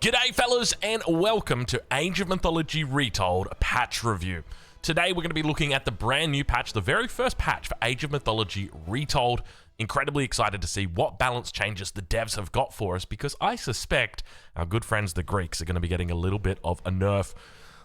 G'day fellas and welcome to Age of Mythology Retold patch review. Today we're going to be looking at the brand new patch, the very first patch for Age of Mythology Retold. Incredibly excited to see what balance changes the devs have got for us because I suspect our good friends the Greeks are going to be getting a little bit of a nerf.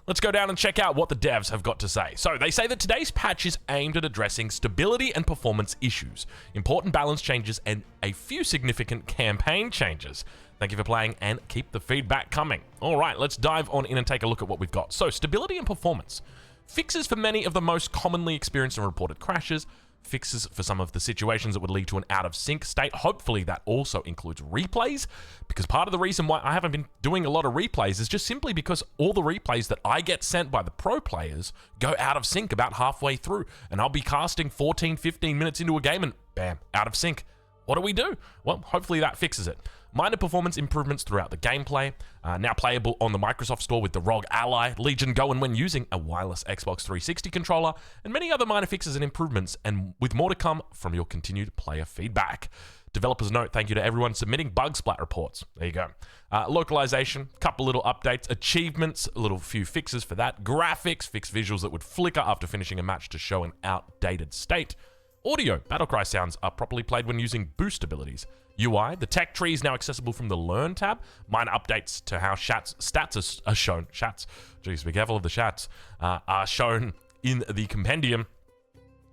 Let's go down and check out what the devs have got to say. So they say that today's patch is aimed at addressing stability and performance issues, important balance changes, and a few significant campaign changes. Thank you for playing and keep the feedback coming. All right, let's dive on in and take a look at what we've got. So stability and performance. Fixes for many of the most commonly experienced and reported crashes. Fixes for some of the situations that would lead to an out-of-sync state. Hopefully that also includes replays, because part of the reason why I haven't been doing a lot of replays is just simply because all the replays that I get sent by the pro players go out of sync about halfway through, and I'll be casting 14, 15 minutes into a game and bam, out of sync. What do we do? Well, hopefully that fixes it. Minor performance improvements throughout the gameplay, now playable on the Microsoft Store with the ROG Ally, Legion Go, and when using a wireless Xbox 360 controller, and many other minor fixes and improvements, and with more to come from your continued player feedback. Developers note, thank you to everyone submitting bug splat reports. There you go. Localization, couple little updates, achievements, a little few fixes for that. Graphics, fixed visuals that would flicker after finishing a match to show an outdated state. Audio, battlecry sounds are properly played when using boost abilities. UI, the tech tree is now accessible from the Learn tab. Minor updates to how stats are shown. Jeez, be careful of the chats. Are shown in the compendium.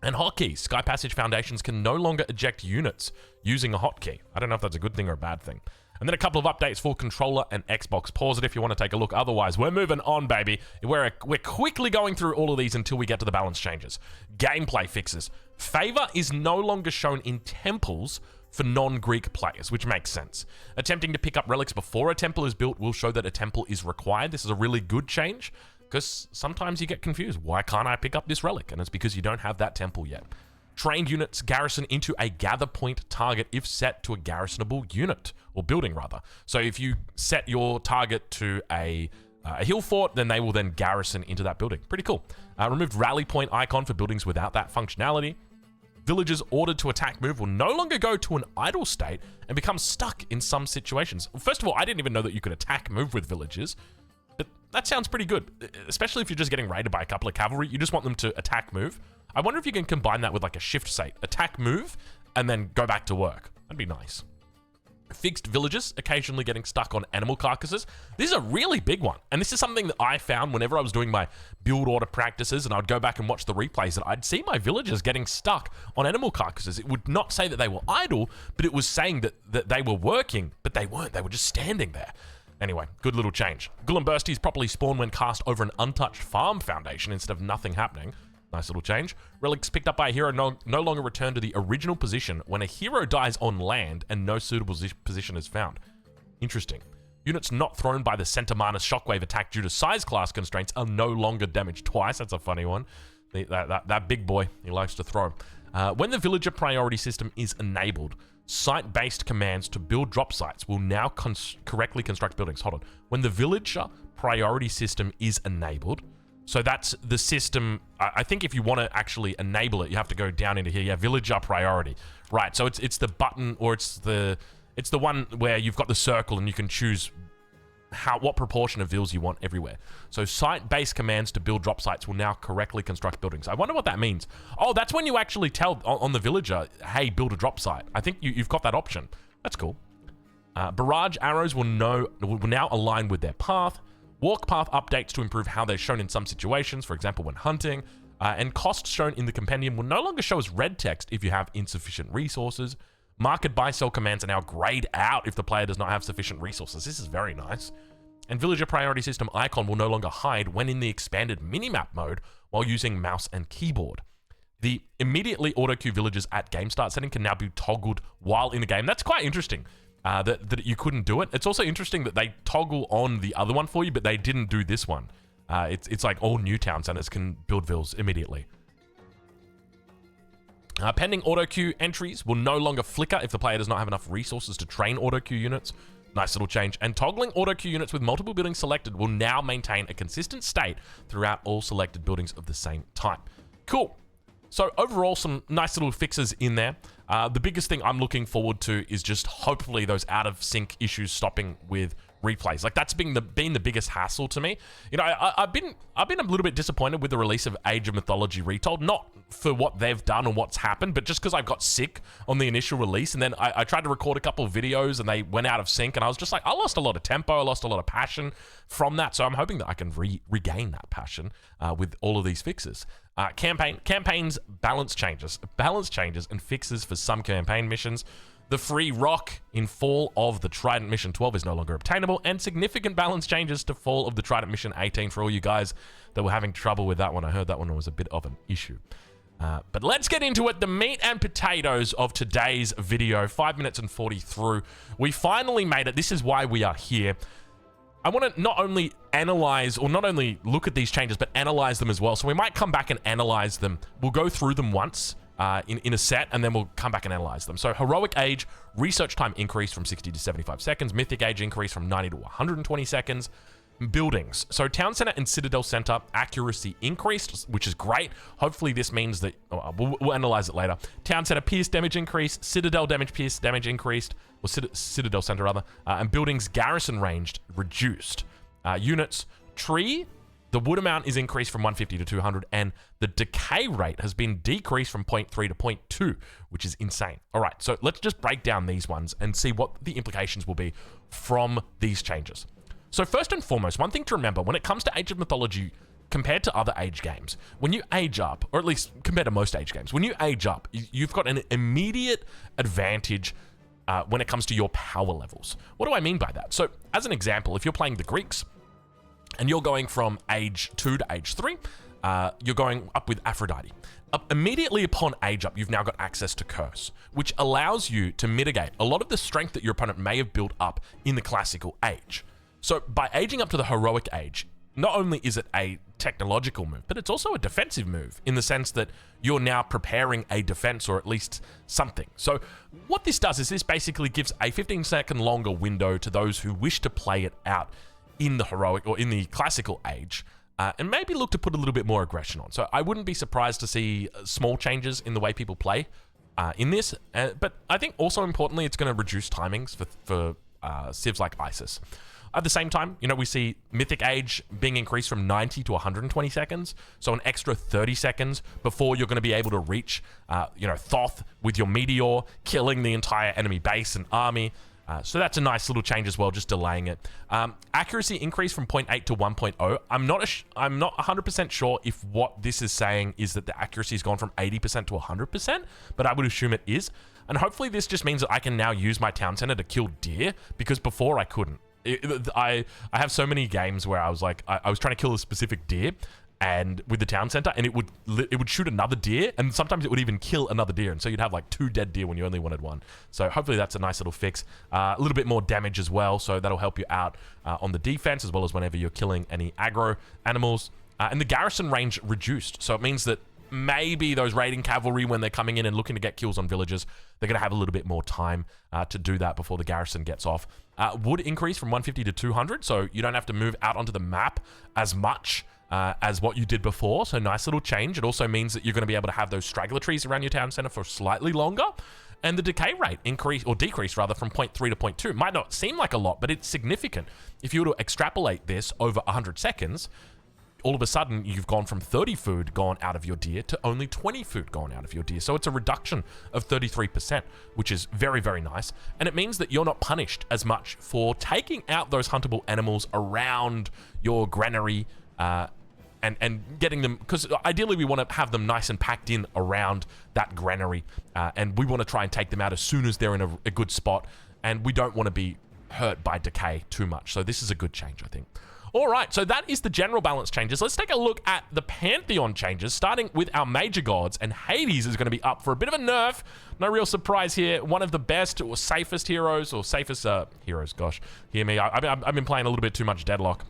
And hotkeys. Sky Passage Foundations can no longer eject units using a hotkey. I don't know if that's a good thing or a bad thing. And then a couple of updates for controller and Xbox. Pause it if you want to take a look. Otherwise, we're moving on, baby. We're quickly going through all of these until we get to the balance changes. Gameplay fixes. Favor is no longer shown in temples for non-Greek players, which makes sense. Attempting to pick up relics before a temple is built will show that a temple is required. This is a really good change because sometimes you get confused. Why can't I pick up this relic? And it's because you don't have that temple yet. Trained units garrison into a gather point target if set to a garrisonable unit, or building rather. So if you set your target to a hill fort, then they will then garrison into that building. Pretty cool. Removed rally point icon for buildings without that functionality. Villagers ordered to attack move will no longer go to an idle state and become stuck in some situations. First of all, I didn't even know that you could attack move with villagers, but that sounds pretty good, especially if you're just getting raided by a couple of cavalry. You just want them to attack move. I wonder if you can combine that with like a shift state, attack move, and then go back to work. That'd be nice. Fixed villagers occasionally getting stuck on animal carcasses. This is a really big one, and this is something that I found whenever I was doing my build order practices and I'd go back and watch the replays, that I'd see my villagers getting stuck on animal carcasses. It would not say that they were idle, but it was saying that they were working, but they weren't. They were just standing there. Anyway, good little change. Gullimbursties properly spawn when cast over an untouched farm foundation instead of nothing happening. Nice little change. Relics picked up by a hero no longer return to the original position when a hero dies on land and no suitable position is found. Interesting. Units not thrown by the Centamanus shockwave attack due to size class constraints are no longer damaged twice. That's a funny one. That big boy, he likes to throw. When the villager priority system is enabled, site-based commands to build drop sites will now correctly construct buildings. Hold on. When the villager priority system is enabled, so that's the system. I think if you want to actually enable it, you have to go down into here. Yeah, villager priority. Right, so it's the button, or it's the one where you've got the circle and you can choose what proportion of vills you want everywhere. So site-based commands to build drop sites will now correctly construct buildings. I wonder what that means. Oh, that's when you actually tell on the villager, hey, build a drop site. I think you've got that option. That's cool. Barrage arrows will now align with their path. Walk path updates to improve how they're shown in some situations, for example, when hunting. And costs shown in the compendium will no longer show as red text if you have insufficient resources. Market buy sell commands are now grayed out if the player does not have sufficient resources. This is very nice. And villager priority system icon will no longer hide when in the expanded minimap mode while using mouse and keyboard. The immediately auto queue villagers at game start setting can now be toggled while in the game. That's quite interesting. That you couldn't do it. It's also interesting that they toggle on the other one for you, but they didn't do this one. It's like all new town centers can build vills immediately. Pending auto queue entries will no longer flicker if the player does not have enough resources to train auto queue units. Nice little change. And toggling auto queue units with multiple buildings selected will now maintain a consistent state throughout all selected buildings of the same type. Cool. So overall, some nice little fixes in there. The biggest thing I'm looking forward to is just hopefully those out of sync issues stopping with replays. Like, that's been the biggest hassle to me. You know, I've been a little bit disappointed with the release of Age of Mythology Retold, not for what they've done or what's happened, but just because I got sick on the initial release, and then I tried to record a couple of videos and they went out of sync, and I was just like, I lost a lot of tempo, I lost a lot of passion from that. So I'm hoping that I can regain that passion with all of these fixes. Campaigns, balance changes, and fixes for some campaign missions. The free rock in Fall of the Trident Mission 12 is no longer obtainable, and significant balance changes to Fall of the Trident Mission 18 for all you guys that were having trouble with that one. I heard that one was a bit of an issue. But let's get into it. The meat and potatoes of today's video, 5 minutes and 40 through. We finally made it. This is why we are here. I want to not only analyze, or not only look at these changes, but analyze them as well. So we might come back and analyze them. We'll go through them once in a set, and then we'll come back and analyze them. So Heroic Age, research time increased from 60 to 75 seconds. Mythic Age increased from 90 to 120 seconds. Buildings. So Town Center and Citadel Center accuracy increased, which is great. Hopefully this means that, we'll analyze it later. Town Center pierce damage increased, Citadel pierce damage increased, or Citadel Center rather, and buildings garrison ranged reduced. Units, tree, the wood amount is increased from 150 to 200, and the decay rate has been decreased from 0.3 to 0.2, which is insane. All right, so let's just break down these ones and see what the implications will be from these changes. So first and foremost, one thing to remember when it comes to Age of Mythology compared to other Age games, when you age up, or at least compared to most Age games, when you age up, you've got an immediate advantage when it comes to your power levels. What do I mean by that? So as an example, if you're playing the Greeks and you're going from Age 2 to Age 3, you're going up with Aphrodite. Immediately upon age up, you've now got access to Curse, which allows you to mitigate a lot of the strength that your opponent may have built up in the classical age. So by aging up to the Heroic Age, not only is it a technological move, but it's also a defensive move in the sense that you're now preparing a defense, or at least something. So what this does is this basically gives a 15-second longer window to those who wish to play it out in the Heroic or in the classical age, and maybe look to put a little bit more aggression on. So I wouldn't be surprised to see small changes in the way people play in this, but I think also importantly, it's going to reduce timings for civs like ISIS. At the same time, you know, we see Mythic Age being increased from 90 to 120 seconds, so an extra 30 seconds before you're going to be able to reach, Thoth with your Meteor, killing the entire enemy base and army. So that's a nice little change as well, just delaying it. Accuracy increased from 0.8 to 1.0. I'm not 100% sure if what this is saying is that the accuracy has gone from 80% to 100%, but I would assume it is. And hopefully this just means that I can now use my town center to kill deer, because before I couldn't. I have so many games where I was like, I was trying to kill a specific deer, and with the town center, and it would shoot another deer, and sometimes it would even kill another deer, and so you'd have like 2 dead deer when you only wanted 1. So hopefully that's a nice little fix. A little bit more damage as well, so that'll help you out on the defense, as well as whenever you're killing any aggro animals. And the garrison range reduced, so it means that maybe those raiding cavalry, when they're coming in and looking to get kills on villages, they're going to have a little bit more time to do that before the garrison gets off. Wood increase from 150 to 200, so you don't have to move out onto the map as much as what you did before. So nice little change. It also means that you're going to be able to have those straggler trees around your town center for slightly longer. And the decay rate decreased rather from 0.3 to 0.2. Might not seem like a lot, but it's significant. If you were to extrapolate this over 100 seconds, all of a sudden you've gone from 30 food gone out of your deer to only 20 food gone out of your deer. So it's a reduction of 33%, which is very, very nice. And it means that you're not punished as much for taking out those huntable animals around your granary and getting them, because ideally we want to have them nice and packed in around that granary, and we want to try and take them out as soon as they're in a good spot, and we don't want to be hurt by decay too much. So this is a good change, I think. All right, so that is the general balance changes. Let's take a look at the pantheon changes, starting with our major gods, and Hades is going to be up for a bit of a nerf. No real surprise here. One of the best or safest heroes, or safest heroes, gosh, hear me. I've been playing a little bit too much Deadlock.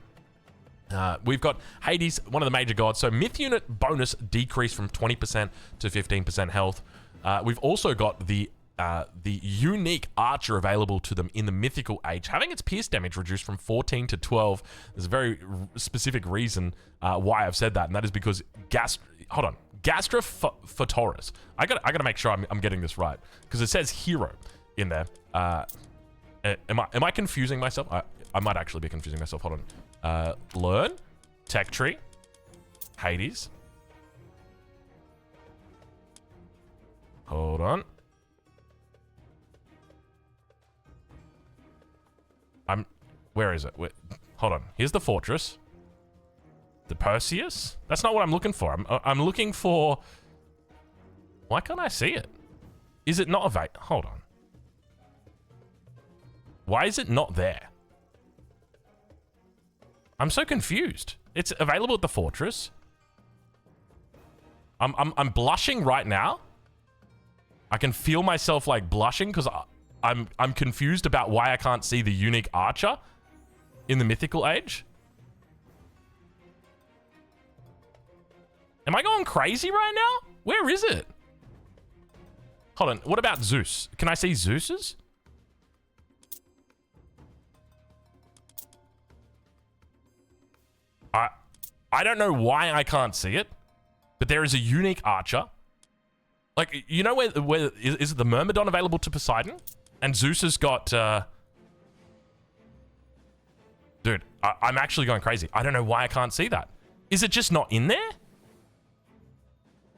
We've got Hades, one of the major gods. So myth unit bonus decreased from 20% to 15% health. We've also got the unique archer available to them in the mythical age, having its pierce damage reduced from 14 to 12. There's a very specific reason why I've said that, and that is because Gastrophotorus. I gotta make sure I'm getting this right, because it says hero in there. Am I confusing myself? I might actually be confusing myself. Hold on. Learn. Tech tree. Hades. Hold on. Where is it? Hold on. Here's the fortress. The Perseus? That's not what I'm looking for. I'm looking for... Why can't I see it? Is it not available? Hold on. Why is it not there? I'm so confused. It's available at the fortress. I'm blushing right now. I can feel myself like blushing because I'm confused about why I can't see the unique archer in the mythical age. Am I going crazy right now? Where is it? Hold on. What about Zeus? Can I see Zeus's? I don't know why I can't see it, but there is a unique archer. Like, you know where is the Myrmidon available to Poseidon? And Zeus has got... Dude, I'm actually going crazy. I don't know why I can't see that. Is it just not in there?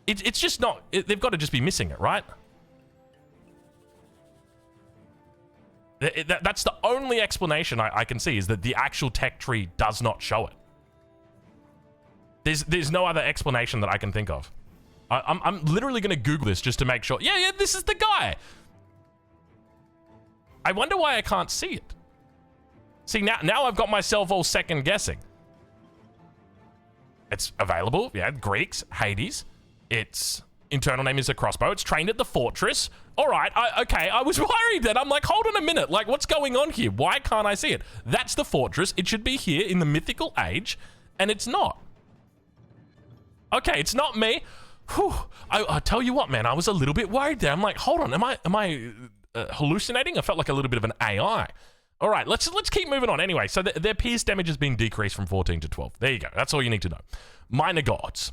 It's just not... they've got to just be missing it, right? That's the only explanation I can see, is that the actual tech tree does not show it. There's no other explanation that I can think of. I'm literally going to Google this just to make sure. Yeah, this is the guy. I wonder why I can't see it. See, now I've got myself all second guessing. It's available. Yeah, Greeks, Hades. Its internal name is a crossbow. It's trained at the fortress. All right, okay, I was worried then. I'm like, hold on a minute. Like, what's going on here? Why can't I see it? That's the fortress. It should be here in the mythical age, and it's not. Okay, it's not me. Whew. I tell you what, man, I was a little bit worried there. I'm like, hold on, am I hallucinating? I felt like a little bit of an AI. All right, let's keep moving on. Anyway, so their pierce damage has been decreased from 14 to 12. There you go. That's all you need to know. Minor gods.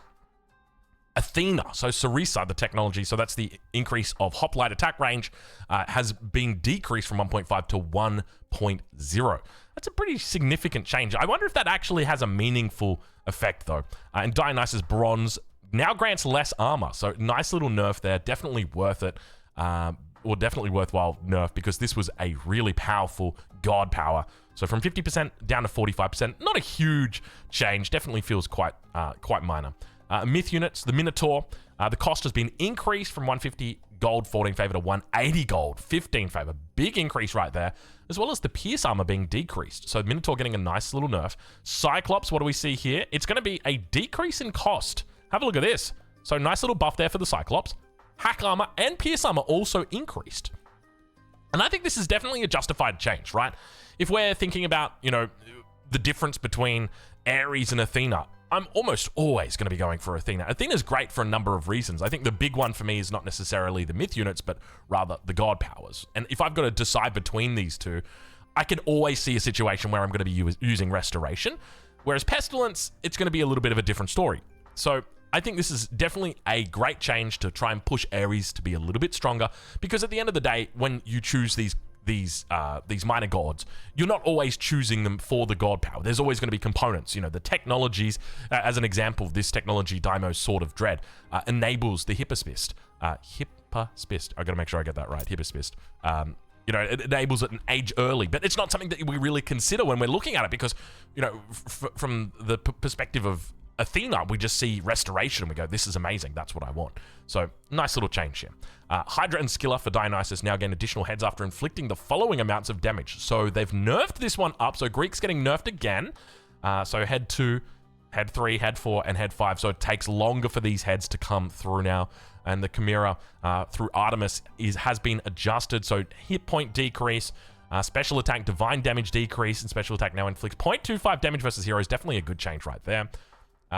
Athena, so Sarisa, the technology, so that's the increase of hoplite attack range, has been decreased from 1.5 to 1.0. That's a pretty significant change. I wonder if that actually has a meaningful effect, though. And Dionysus Bronze now grants less armor, so nice little nerf there. Definitely worth it, or definitely worthwhile nerf, because this was a really powerful god power. So from 50% down to 45%, not a huge change. Definitely feels quite minor. Myth units, the Minotaur, the cost has been increased from 150 gold, 14 favor, to 180 gold, 15 favor. Big increase right there, as well as the pierce armor being decreased. So Minotaur getting a nice little nerf. Cyclops, what do we see here? It's going to be a decrease in cost. Have a look at this. So nice little buff there for the Cyclops. Hack armor and pierce armor also increased. And I think this is definitely a justified change, right? If we're thinking about, you know, the difference between Ares and Athena, I'm almost always going to be going for Athena. Athena's great for a number of reasons. I think the big one for me is not necessarily the myth units, but rather the god powers. And if I've got to decide between these two, I can always see a situation where I'm going to be using Restoration. Whereas Pestilence, it's going to be a little bit of a different story. So I think this is definitely a great change to try and push Ares to be a little bit stronger, because at the end of the day, when you choose these minor gods, you're not always choosing them for the god power. There's always going to be components. You know, the technologies, as an example, this technology, Daimo's Sword of Dread, enables the Hippospist. Hippospist. I got to make sure I get that right. Hippospist. You know, it enables it an age early, but it's not something that we really consider when we're looking at it, because, you know, from the perspective of Athena, we just see Restoration and we go, this is amazing, that's what I want. So, nice little change here. Hydra and Scylla for Dionysus now gain additional heads after inflicting the following amounts of damage. So, they've nerfed this one up, so Greek's getting nerfed again. So, head 2, head 3, head 4, and head 5. So, it takes longer for these heads to come through now. And the Chimera through Artemis has been adjusted, so hit point decrease, special attack, divine damage decrease, and special attack now inflicts 0.25 damage versus heroes. Definitely a good change right there.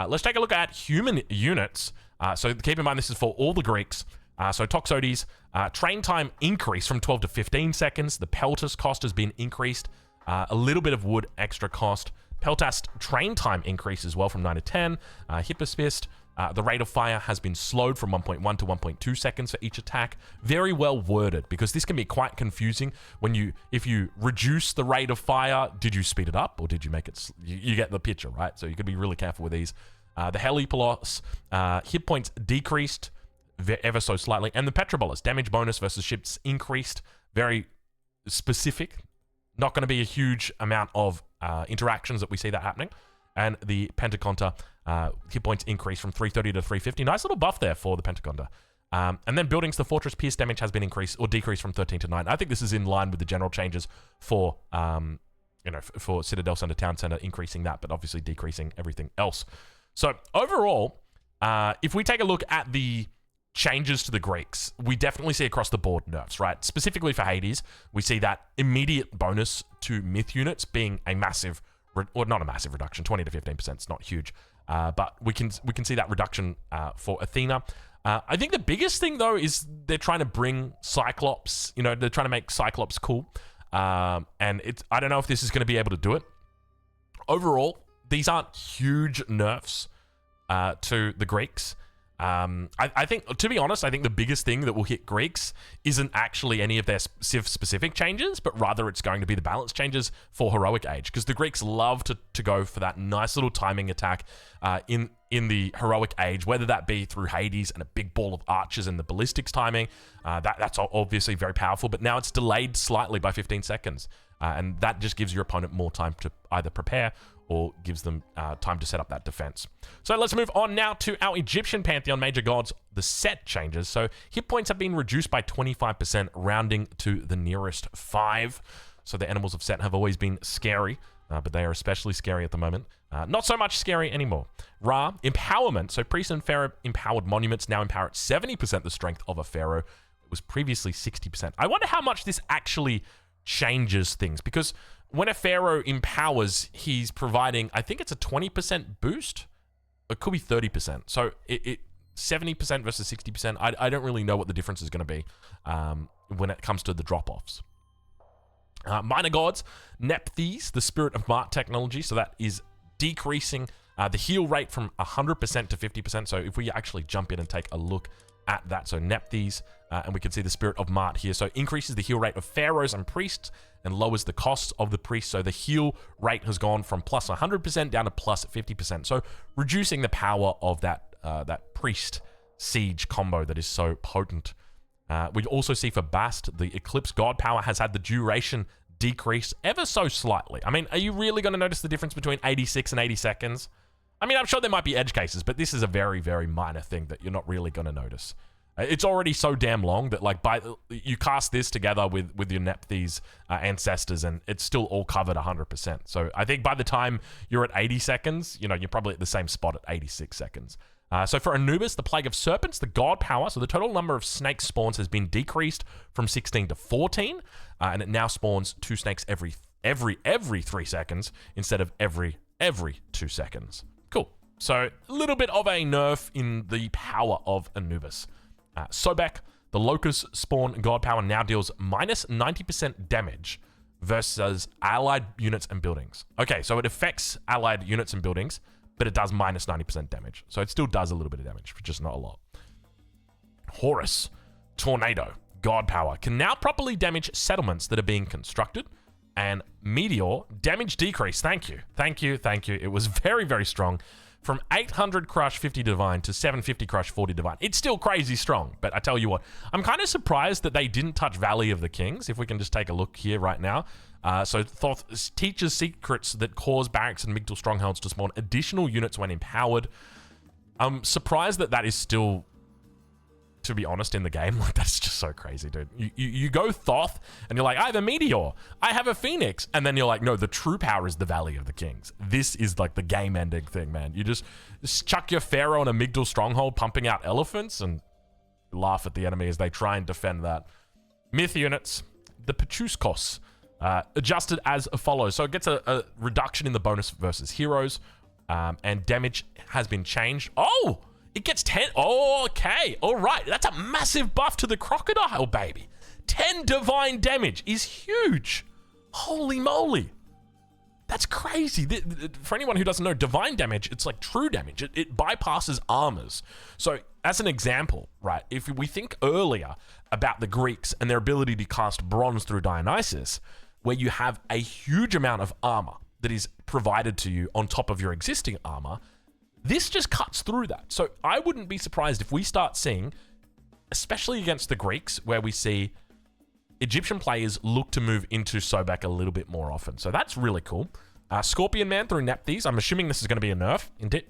Let's take a look at human units. So keep in mind, this is for all the Greeks. So Toxotes, train time increase from 12 to 15 seconds. The Peltas cost has been increased. A little bit of wood extra cost. Peltas train time increase as well from 9 to 10. Hippospist, The rate of fire has been slowed from 1.1 to 1.2 seconds for each attack. Very well worded, because this can be quite confusing when if you reduce the rate of fire, did you speed it up or did you make it? You get the picture, right? So you could be really careful with these. The Helipolos, hit points decreased ever so slightly, and the Petrobolas, damage bonus versus ships increased. Very specific. Not going to be a huge amount of interactions that we see that happening. And the Pentaconta, hit points increased from 330 to 350. Nice little buff there for the Pentaconta. And then buildings, the Fortress Pierce damage has been increased or decreased from 13 to 9. I think this is in line with the general changes for, for Citadel Center, Town Center, increasing that, but obviously decreasing everything else. So overall, if we take a look at the changes to the Greeks, we definitely see across the board nerfs, right? Specifically for Hades, we see that immediate bonus to myth units being a massive, or not a massive reduction, 20 to 15%. It's not huge, but we can see that reduction for Athena. I think the biggest thing though is they're trying to bring Cyclops. They're trying to make Cyclops cool, and I don't know if this is going to be able to do it. Overall, these aren't huge nerfs to the Greeks. I think, to be honest, I think the biggest thing that will hit Greeks isn't actually any of their Civ-specific changes, but rather it's going to be the balance changes for Heroic Age, because the Greeks love to go for that nice little timing attack in the Heroic Age, whether that be through Hades and a big ball of archers and the ballistics timing. That's obviously very powerful, but now it's delayed slightly by 15 seconds, and that just gives your opponent more time to either prepare or gives them time to set up that defense. So let's move on now to our Egyptian Pantheon major gods, the set changes. So hit points have been reduced by 25%, rounding to the nearest 5. So the animals of Set have always been scary, but they are especially scary at the moment. Not so much scary anymore. Ra, empowerment. So priest and pharaoh empowered monuments now empower at 70% the strength of a pharaoh. It was previously 60%. I wonder how much this actually changes things, because when a pharaoh empowers, he's providing, I think it's a 20% boost. It could be 30%. So it 70% versus 60%. I don't really know what the difference is going to be when it comes to the drop-offs. Minor gods, Nephthys, the spirit of Mart technology. So that is decreasing the heal rate from 100% to 50%. So if we actually jump in and take a look at that, so Nephthys, and we can see the spirit of Mart here. So increases the heal rate of pharaohs and priests and lowers the cost of the priests. So the heal rate has gone from plus 100% down to plus 50%. So reducing the power of that priest siege combo that is so potent. We also see for Bast, the Eclipse God power has had the duration decrease ever so slightly. I mean, are you really going to notice the difference between 86 and 80 seconds? I mean, I'm sure there might be edge cases, but this is a very, very minor thing that you're not really going to notice. It's already so damn long that, like, you cast this together with your Nephthys ancestors, and it's still all covered 100%. So I think by the time you're at 80 seconds, you're probably at the same spot at 86 seconds. So for Anubis, the Plague of Serpents, the God power, so the total number of snake spawns has been decreased from 16 to 14, and it now spawns 2 snakes every 3 seconds instead of every 2 seconds. Cool. So a little bit of a nerf in the power of Anubis. Sobek, the Locust spawn God power, now deals minus 90% damage versus allied units and buildings. Okay, so it affects allied units and buildings, but it does minus 90% damage. So it still does a little bit of damage, but just not a lot. Horus, Tornado, God power, can now properly damage settlements that are being constructed. And Meteor, damage decrease. Thank you. It was very, very strong. From 800 crush 50 divine to 750 crush 40 divine. It's still crazy strong, but I tell you what, I'm kind of surprised that they didn't touch Valley of the Kings. If we can just take a look here right now. So Thoth teaches secrets that cause barracks and Migdal strongholds to spawn additional units when empowered. I'm surprised that is still, to be honest, in the game. Like, that's just so crazy, dude. You go Thoth, and you're like, I have a Meteor, I have a Phoenix, and then you're like, no, the true power is the Valley of the Kings. This is like the game-ending thing, man. You just chuck your Pharaoh in a Migdal stronghold, pumping out elephants, and laugh at the enemy as they try and defend that. Myth units, the Pachuskos, adjusted as follows. So it gets a reduction in the bonus versus heroes, and damage has been changed. Oh! It gets 10. Oh, okay. All right. That's a massive buff to the crocodile, baby. 10 divine damage is huge. Holy moly. That's crazy. For anyone who doesn't know, divine damage, it's like true damage. It bypasses armors. So as an example, right, if we think earlier about the Greeks and their ability to cast bronze through Dionysus, where you have a huge amount of armor that is provided to you on top of your existing armor, this just cuts through that. So I wouldn't be surprised if we start seeing, especially against the Greeks, where we see Egyptian players look to move into Sobek a little bit more often. So that's really cool. Scorpion Man through Nephthys. I'm assuming this is going to be a nerf. Indeed.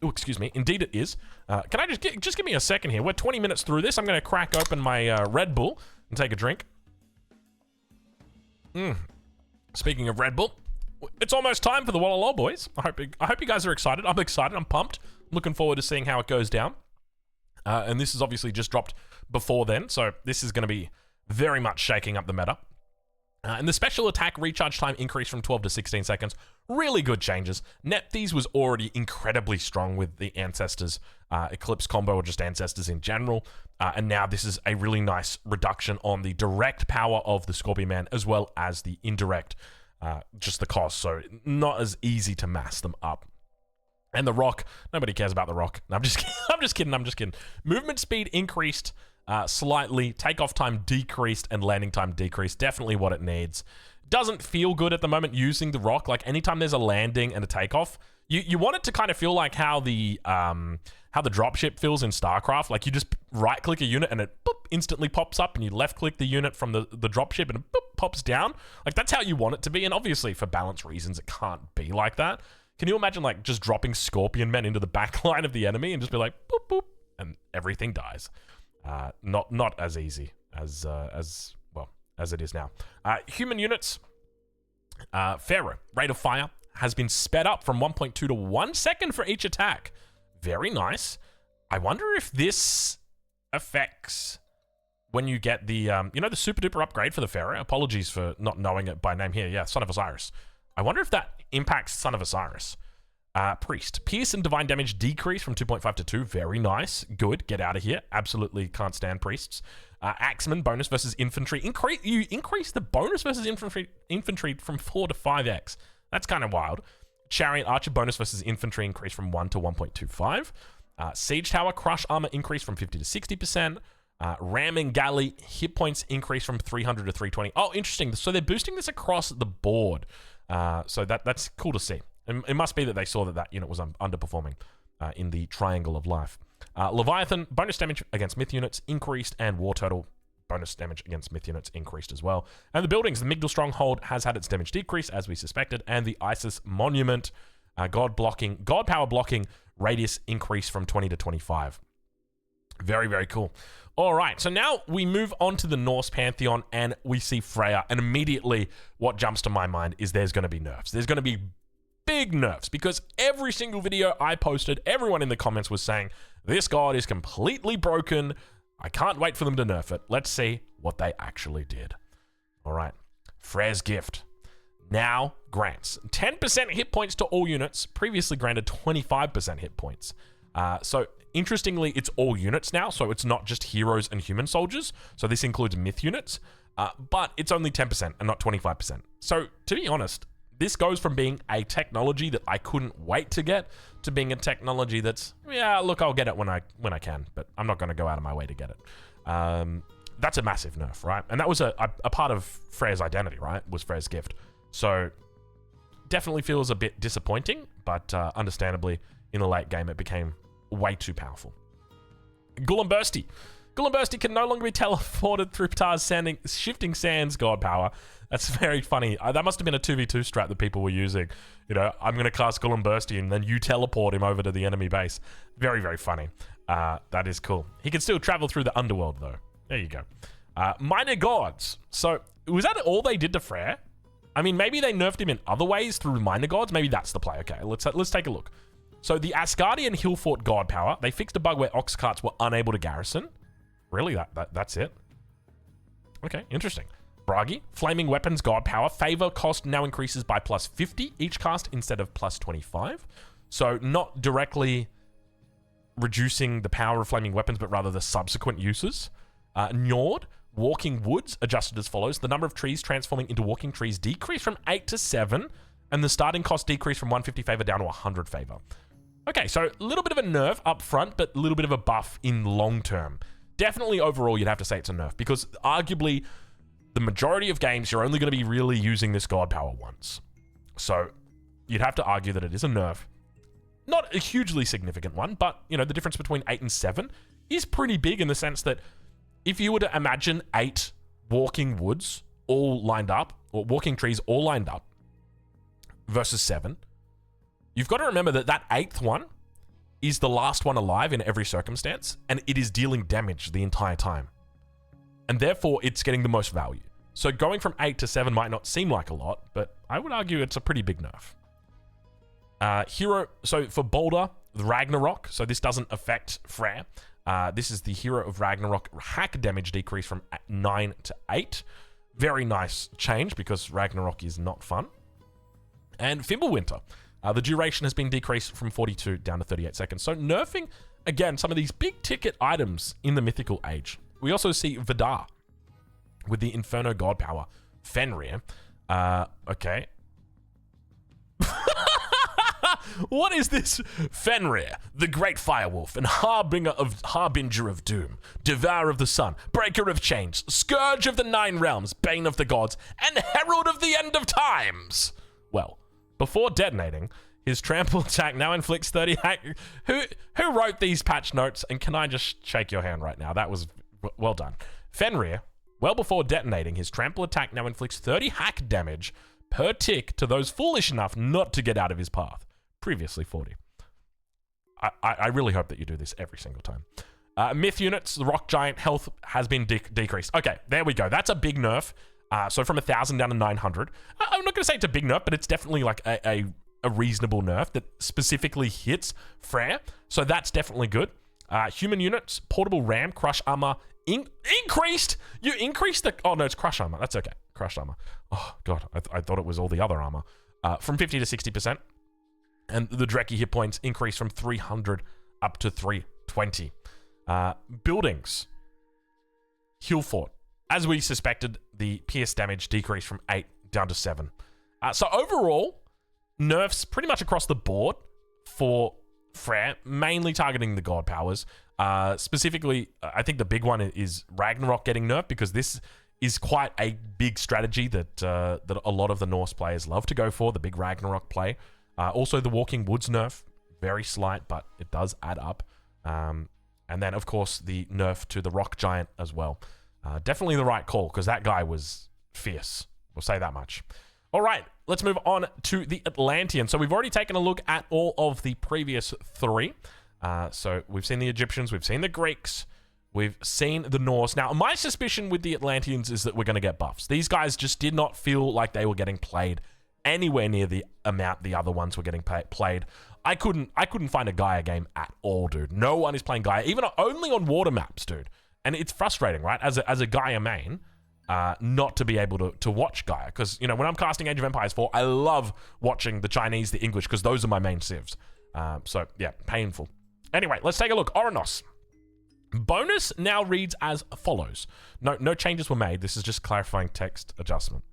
Oh, excuse me. Indeed it is. Can I just give me a second here? We're 20 minutes through this. I'm going to crack open my Red Bull and take a drink. Speaking of Red Bull, it's almost time for the Walla Lol, boys. I hope you guys are excited. I'm excited. I'm pumped. I'm looking forward to seeing how it goes down. And this is obviously just dropped before then, so this is going to be very much shaking up the meta. And the special attack recharge time increased from 12 to 16 seconds. Really good changes. Nephthys was already incredibly strong with the Ancestors Eclipse combo, or just Ancestors in general. And now this is a really nice reduction on the direct power of the Scorpion Man, as well as the indirect, just the cost. So not as easy to mass them up. And the Rock, nobody cares about the Rock. No, I'm just kidding. Movement speed increased slightly, takeoff time decreased, and landing time decreased. Definitely what it needs. Doesn't feel good at the moment using the Rock. Like anytime there's a landing and a takeoff, you want it to kind of feel like how the dropship feels in StarCraft. Like you just right click a unit and it boop, instantly pops up, and you left click the unit from the dropship and it boop, pops down. Like that's how you want it to be. And obviously for balance reasons, it can't be like that. Can you imagine like just dropping Scorpion Men into the back line of the enemy and just be like boop boop and everything dies? Not as easy as it is now. Human units, Pharaoh, rate of fire has been sped up from 1.2 to 1 second for each attack. Very nice. I wonder if this affects when you get the the super duper upgrade for the Pharaoh. Apologies for not knowing it by name here. Yeah, Son of Osiris. I wonder if that impacts Son of Osiris. Priest. Pierce and divine damage decrease from 2.5 to 2. Very nice. Good. Get out of here. Absolutely can't stand priests. Axeman, bonus versus infantry. You increase the bonus versus infantry from 4 to 5x. That's kind of wild. Chariot Archer, bonus versus infantry increase from 1 to 1.25. Siege Tower, crush armor increase from 50 to 60%. Ramming Galley, hit points increase from 300 to 320. Oh, interesting. So they're boosting this across the board. So that's cool to see. It must be that they saw that unit was underperforming in the Triangle of Life. Leviathan, bonus damage against myth units increased, and War Turtle, bonus damage against myth units increased as well. And the buildings, the Migdal Stronghold has had its damage decrease, as we suspected, and the Isis Monument, God power blocking radius increased from 20 to 25. Very, very cool. All right, so now we move on to the Norse Pantheon, and we see Freya, and immediately what jumps to my mind is there's going to be nerfs. There's going to be big nerfs, because every single video I posted, everyone in the comments was saying, this god is completely broken. I can't wait for them to nerf it. Let's see what they actually did. All right, Freya's Gift now grants 10% hit points to all units, previously granted 25% hit points. So interestingly, it's all units now, so it's not just heroes and human soldiers. So this includes myth units, but it's only 10% and not 25%. So to be honest, this goes from being a technology that I couldn't wait to get to being a technology that's, yeah, look, I'll get it when I can, but I'm not going to go out of my way to get it. That's a massive nerf, right? And that was a part of Freya's identity, right? Was Freya's Gift. So definitely feels a bit disappointing, but understandably, in the late game, it became way too powerful. Gulumbursty. Gulumbursty can no longer be teleported through Ptah's shifting sands god power. That's very funny. That must have been a 2v2 strat that people were using. You know, I'm going to cast Gulumbursty and then you teleport him over to the enemy base. Very, very funny. That is cool. He can still travel through the underworld, though. There you go. Minor gods. So, was that all they did to Freyr? I mean, maybe they nerfed him in other ways through minor gods. Maybe that's the play. Okay, let's take a look. So, the Asgardian hill fort god power. They fixed a bug where ox carts were unable to garrison. Really? That's it? Okay, interesting. Bragi, flaming weapons god power. Favor cost now increases by plus 50 each cast instead of plus 25. So not directly reducing the power of flaming weapons, but rather the subsequent uses. Njord, walking woods adjusted as follows. The number of trees transforming into walking trees decreased from 8 to 7. And the starting cost decreased from 150 favor down to 100 favor. Okay, so a little bit of a nerf up front, but a little bit of a buff in long term. Definitely overall, you'd have to say it's a nerf, because arguably the majority of games, you're only going to be really using this god power once. So you'd have to argue that it is a nerf. Not a hugely significant one, but, you know, the difference between 8 and 7 is pretty big in the sense that if you were to imagine 8 walking woods all lined up, or walking trees all lined up, versus 7, you've got to remember that that 8th one is the last one alive in every circumstance, and it is dealing damage the entire time. And therefore, it's getting the most value. So going from 8 to 7 might not seem like a lot, but I would argue it's a pretty big nerf. Hero, so for Boulder, the Ragnarok, so this doesn't affect Freyr. This is the Hero of Ragnarok hack damage decrease from 9 to 8. Very nice change because Ragnarok is not fun. And Fimbulwinter, the duration has been decreased from 42 down to 38 seconds. So nerfing, again, some of these big ticket items in the mythical age. We also see Vidar with the Inferno God power. Fenrir. Okay. What is this? Fenrir, the great firewolf and harbinger of doom, devourer of the sun, breaker of chains, scourge of the 9 realms, bane of the gods, and herald of the end of times. Well, before detonating, his trample attack now inflicts 30 hack. Who wrote these patch notes? And can I just shake your hand right now? That was well done. Fenrir, well before detonating, his trample attack now inflicts 30 hack damage per tick to those foolish enough not to get out of his path. Previously 40. I really hope that you do this every single time. Myth units, the rock giant health has been decreased. Okay, there we go. That's a big nerf. So from 1,000 down to 900. I'm not going to say it's a big nerf, but it's definitely like a reasonable nerf that specifically hits Freyr. So that's definitely good. Human units, portable ram, crush armor, increased. You increased the... Oh, no, it's crush armor. That's okay. Crush armor. Oh, God. I thought it was all the other armor. From 50 to 60%. And the Drekki hit points increased from 300 up to 320. Buildings. Hill Fort. As we suspected, the pierce damage decreased from 8 down to 7. So overall, nerfs pretty much across the board for Freyr, mainly targeting the god powers. Specifically, I think the big one is Ragnarok getting nerfed, because this is quite a big strategy that a lot of the Norse players love to go for, the big Ragnarok play. Also, the Walking Woods nerf, very slight, but it does add up. And then, of course, the nerf to the Rock Giant as well. Definitely the right call, because that guy was fierce. We'll say that much. All right, let's move on to the Atlantean. So we've already taken a look at all of the previous 3. So we've seen the Egyptians, we've seen the Greeks, we've seen the Norse. Now, my suspicion with the Atlanteans is that we're going to get buffs. These guys just did not feel like they were getting played anywhere near the amount the other ones were getting played. I couldn't find a Gaia game at all, dude. No one is playing Gaia, even only on water maps, dude. And it's frustrating, right? As a Gaia main, not to be able to watch Gaia. Because, you know, when I'm casting Age of Empires 4, I love watching the Chinese, the English, because those are my main civs. So, yeah, painful. Anyway, let's take a look. Oranos. Bonus now reads as follows. No changes were made. This is just clarifying text adjustment.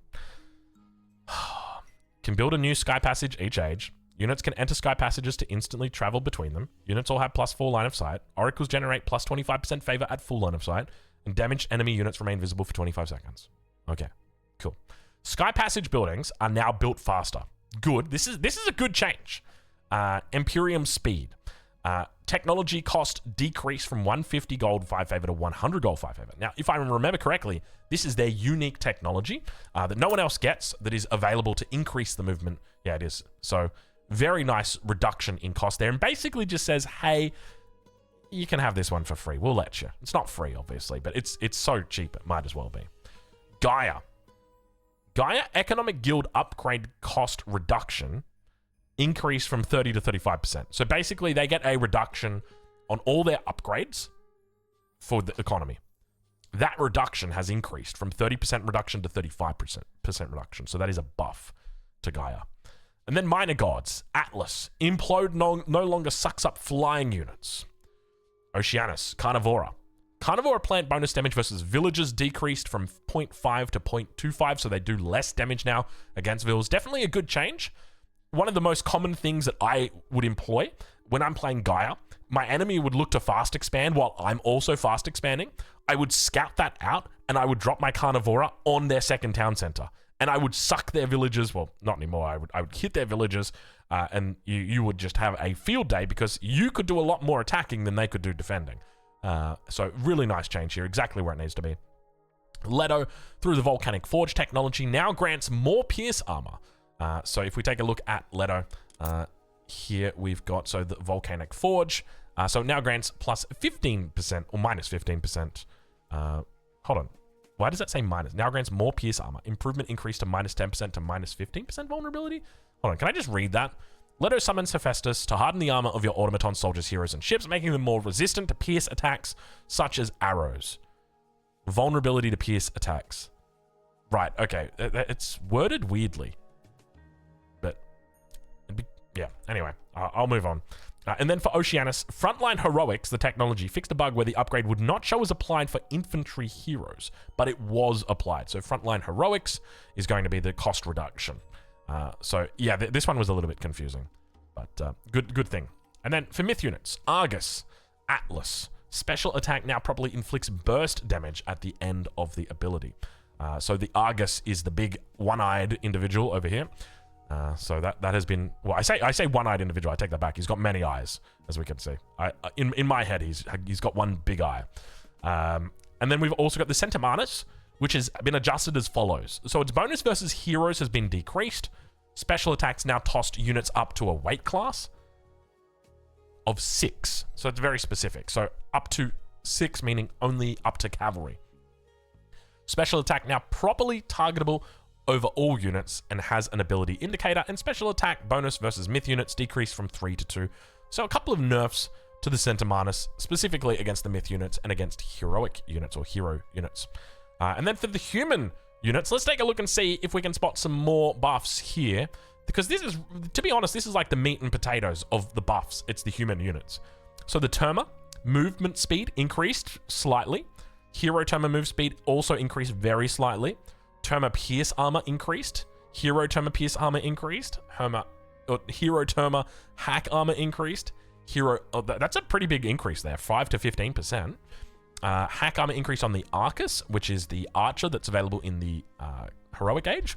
Can build a new sky passage each age. Units can enter sky passages to instantly travel between them. Units all have +4 line of sight. Oracles generate +25% favor at full line of sight. And damaged enemy units remain visible for 25 seconds. Okay, cool. Sky passage buildings are now built faster. Good. This is a good change. Imperium speed. Technology cost decreased from 150 gold 5 favor to 100 gold 5 favor. Now, if I remember correctly, this is their unique technology that no one else gets, that is available to increase the movement. Yeah, it is. So, very nice reduction in cost there. And basically just says, hey, you can have this one for free. We'll let you. It's not free, obviously, but it's so cheap, it might as well be. Gaia. Gaia Economic Guild upgrade cost reduction increase from 30 to 35%. So basically, they get a reduction on all their upgrades for the economy. That reduction has increased from 30% reduction to 35% reduction. So that is a buff to Gaia. And then Minor Gods. Atlas. Implode no longer sucks up flying units. Oceanus. Carnivora. Carnivore plant bonus damage versus villagers decreased from 0.5 to 0.25, so they do less damage now against vills. Definitely a good change. One of the most common things that I would employ when I'm playing Gaia, my enemy would look to fast expand while I'm also fast expanding. I would scout that out, and I would drop my Carnivora on their second town center. And I would suck their villagers, well, not anymore, I would hit their villagers, and you would just have a field day because you could do a lot more attacking than they could do defending. So really nice change here, exactly where it needs to be. Leto, through the Volcanic Forge technology, now grants more pierce armor. So if we take a look at Leto, here we've got, so the Volcanic Forge, so it now grants plus 15% or minus 15%. Hold on. Why does that say minus? Now grants more pierce armor. Improvement increased to minus 10% to minus 15% vulnerability? Hold on, can I just read that? Leto summons Hephaestus to harden the armor of your automaton soldiers, heroes, and ships, making them more resistant to pierce attacks such as arrows. Vulnerability to pierce attacks. Right, okay. It's worded weirdly. But, yeah, anyway, I'll move on. And then for Oceanus, Frontline Heroics, the technology, fixed a bug where the upgrade would not show as applied for infantry heroes, but it was applied. So Frontline Heroics is going to be the cost reduction. So yeah, this one was a little bit confusing, but good thing. And then for myth units, Argus, Atlas, special attack now properly inflicts burst damage at the end of the ability. So the Argus is the big one-eyed individual over here. So that has been, well, I say one-eyed individual. I take that back. He's got many eyes, as we can see. In my head, he's got one big eye. And then we've also got the Centamanus, which has been adjusted as follows. So its bonus versus heroes has been decreased. Special attacks now tossed units up to a weight class of 6. So it's very specific. So up to 6, meaning only up to cavalry. Special attack now properly targetable over all units and has an ability indicator, and special attack bonus versus myth units decreased from 3 to 2. So a couple of nerfs to the Centamanus, specifically against the myth units and against heroic units or hero units. And then for the human units, let's take a look and see if we can spot some more buffs here, because this is, to be honest, this is like the meat and potatoes of the buffs. It's the human units. So the Terma, movement speed increased slightly. Hero Terma move speed also increased very slightly. Terma pierce armor increased. Hero Terma pierce armor increased. Hero Terma hack armor increased. That's a pretty big increase there, 5 to 15%. Hack armor increase on the Arcus, which is the archer that's available in the heroic age.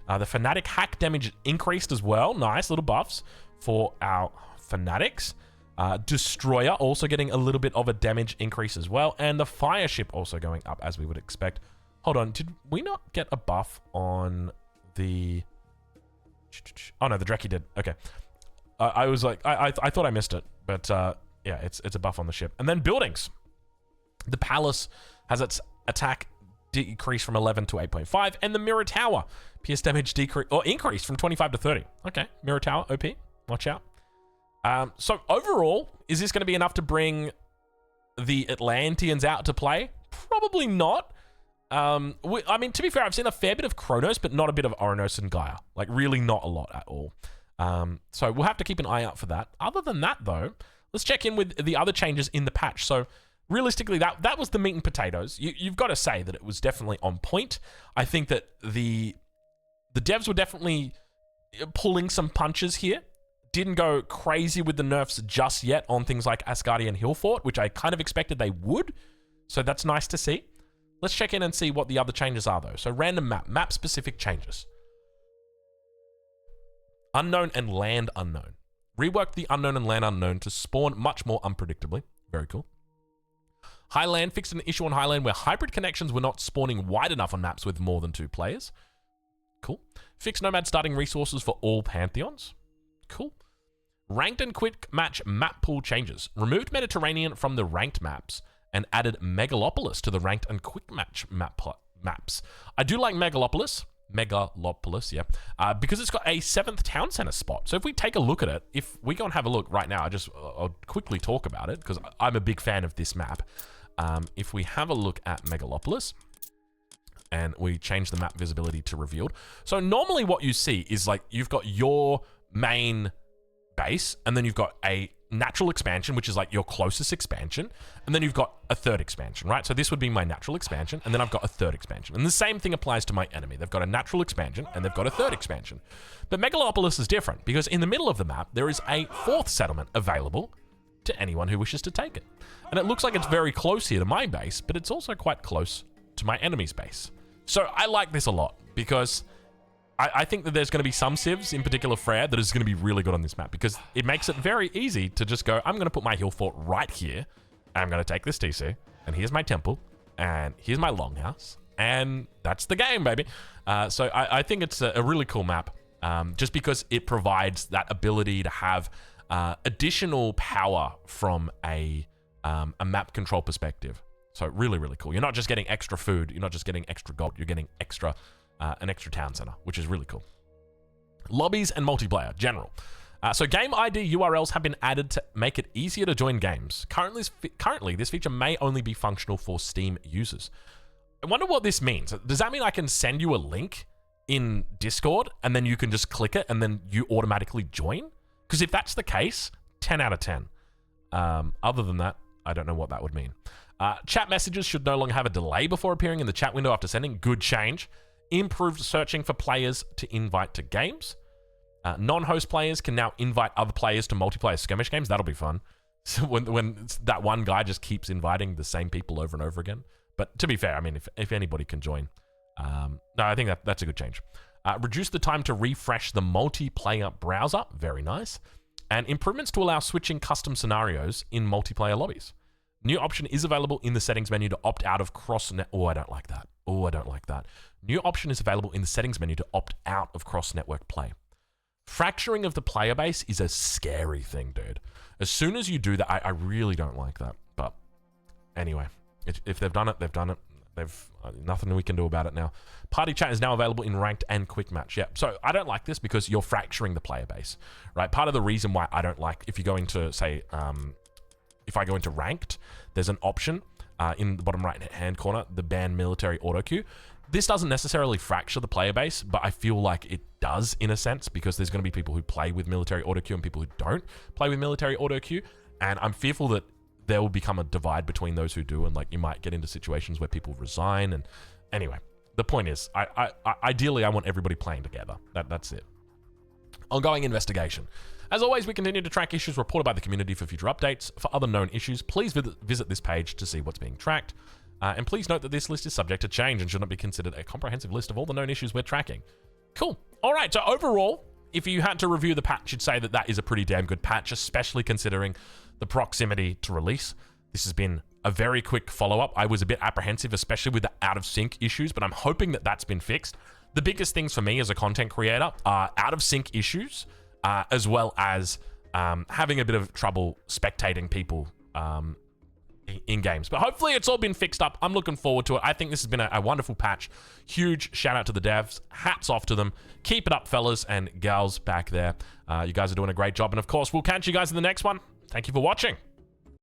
The Fanatic hack damage increased as well. Nice little buffs for our Fanatics. Destroyer also getting a little bit of a damage increase as well. And the Fire Ship also going up as we would expect. Hold on, did we not get a buff on the... Oh no, the Dreki did. Okay. I was like, I thought I missed it. But yeah, it's a buff on the ship. And then buildings. The Palace has its attack decreased from 11 to 8.5, and the Mirror Tower pierce damage increased from 25 to 30. Okay, Mirror Tower, OP, watch out. So overall, is this going to be enough to bring the Atlanteans out to play? Probably not. I mean, to be fair, I've seen a fair bit of Kronos, but not a bit of Ouranos and Gaia. Like, really not a lot at all. So we'll have to keep an eye out for that. Other than that, though, let's check in with the other changes in the patch. So realistically, that was the meat and potatoes. You've got to say that it was definitely on point. I think that the devs were definitely pulling some punches here. Didn't go crazy with the nerfs just yet on things like Asgardian Hillfort, which I kind of expected they would. So that's nice to see. Let's check in and see what the other changes are, though. So random map-specific changes. Unknown and land unknown. Reworked the unknown and land unknown to spawn much more unpredictably. Very cool. Highland fixed an issue on Highland where hybrid connections were not spawning wide enough on maps with more than 2 players. Cool. Fixed Nomad starting resources for all pantheons. Cool. Ranked and quick match map pool changes. Removed Mediterranean from the ranked maps and added Megalopolis to the ranked and quick match maps. I do like Megalopolis, yeah, because it's got a 7th town center spot. So if we take a look at it, if we go and have a look right now, I'll quickly talk about it because I'm a big fan of this map. If we have a look at Megalopolis and we change the map visibility to revealed. So normally what you see is like you've got your main base and then you've got natural expansion, which is like your closest expansion, and then you've got a third expansion, right? So this would be my natural expansion, and then I've got a third expansion. And the same thing applies to my enemy. They've got a natural expansion, and they've got a third expansion. But Megalopolis is different, because in the middle of the map, there is a fourth settlement available to anyone who wishes to take it. And it looks like it's very close here to my base, but it's also quite close to my enemy's base. So I like this a lot, because I think that there's going to be some civs, in particular Freyr, that is going to be really good on this map, because it makes it very easy to just go, I'm going to put my hill fort right here, and I'm going to take this TC, and here's my temple, and here's my longhouse, and that's the game, baby. So I think it's a really cool map, just because it provides that ability to have additional power from a map control perspective. So really, really cool. You're not just getting extra food, you're not just getting extra gold, you're getting extra an extra town center, which is really cool. Lobbies and multiplayer, general. So game ID URLs have been added to make it easier to join games. Currently, this feature may only be functional for Steam users. I wonder what this means. Does that mean I can send you a link in Discord and then you can just click it and then you automatically join? Because if that's the case, 10 out of 10. Other than that, I don't know what that would mean. Chat messages should no longer have a delay before appearing in the chat window after sending. Good change. Improved searching for players to invite to games. Non-host players can now invite other players to multiplayer skirmish games. That'll be fun. So when that one guy just keeps inviting the same people over and over again. But to be fair, I mean, if anybody can join. No, I think that's a good change. Reduce the time to refresh the multiplayer browser. Very nice. And improvements to allow switching custom scenarios in multiplayer lobbies. New option is available in the settings menu to opt out of cross-net. Oh, I don't like that. Oh, I don't like that. New option is available in the settings menu to opt out of cross-network play. Fracturing of the player base is a scary thing, dude. As soon as you do that, I really don't like that. But anyway, if they've done it, they've done it. They've nothing we can do about it now. Party chat is now available in ranked and quick match. Yeah, so I don't like this because you're fracturing the player base, right? Part of the reason why I don't like, if you go into, say, if I go into ranked, there's an option in the bottom right-hand corner, the ban military auto queue. This doesn't necessarily fracture the player base, but I feel like it does in a sense, because there's going to be people who play with military auto queue and people who don't play with military auto queue, and I'm fearful that there will become a divide between those who do, and like you might get into situations where people resign. And anyway, the point is, ideally I want everybody playing together. That's it. Ongoing investigation. As always, we continue to track issues reported by the community for future updates. For other known issues, please visit this page to see what's being tracked. And please note that this list is subject to change and should not be considered a comprehensive list of all the known issues we're tracking. Cool. All right, so overall, if you had to review the patch, you'd say that that is a pretty damn good patch, especially considering the proximity to release. This has been a very quick follow-up. I was a bit apprehensive, especially with the out-of-sync issues, but I'm hoping that that's been fixed. The biggest things for me as a content creator are out-of-sync issues, as well as having a bit of trouble spectating people in games. But hopefully it's all been fixed up. I'm looking forward to it. I think this has been a wonderful patch. Huge shout out to the devs. Hats off to them. Keep it up, fellas and gals back there. You guys are doing a great job. And of course, we'll catch you guys in the next one. Thank you for watching.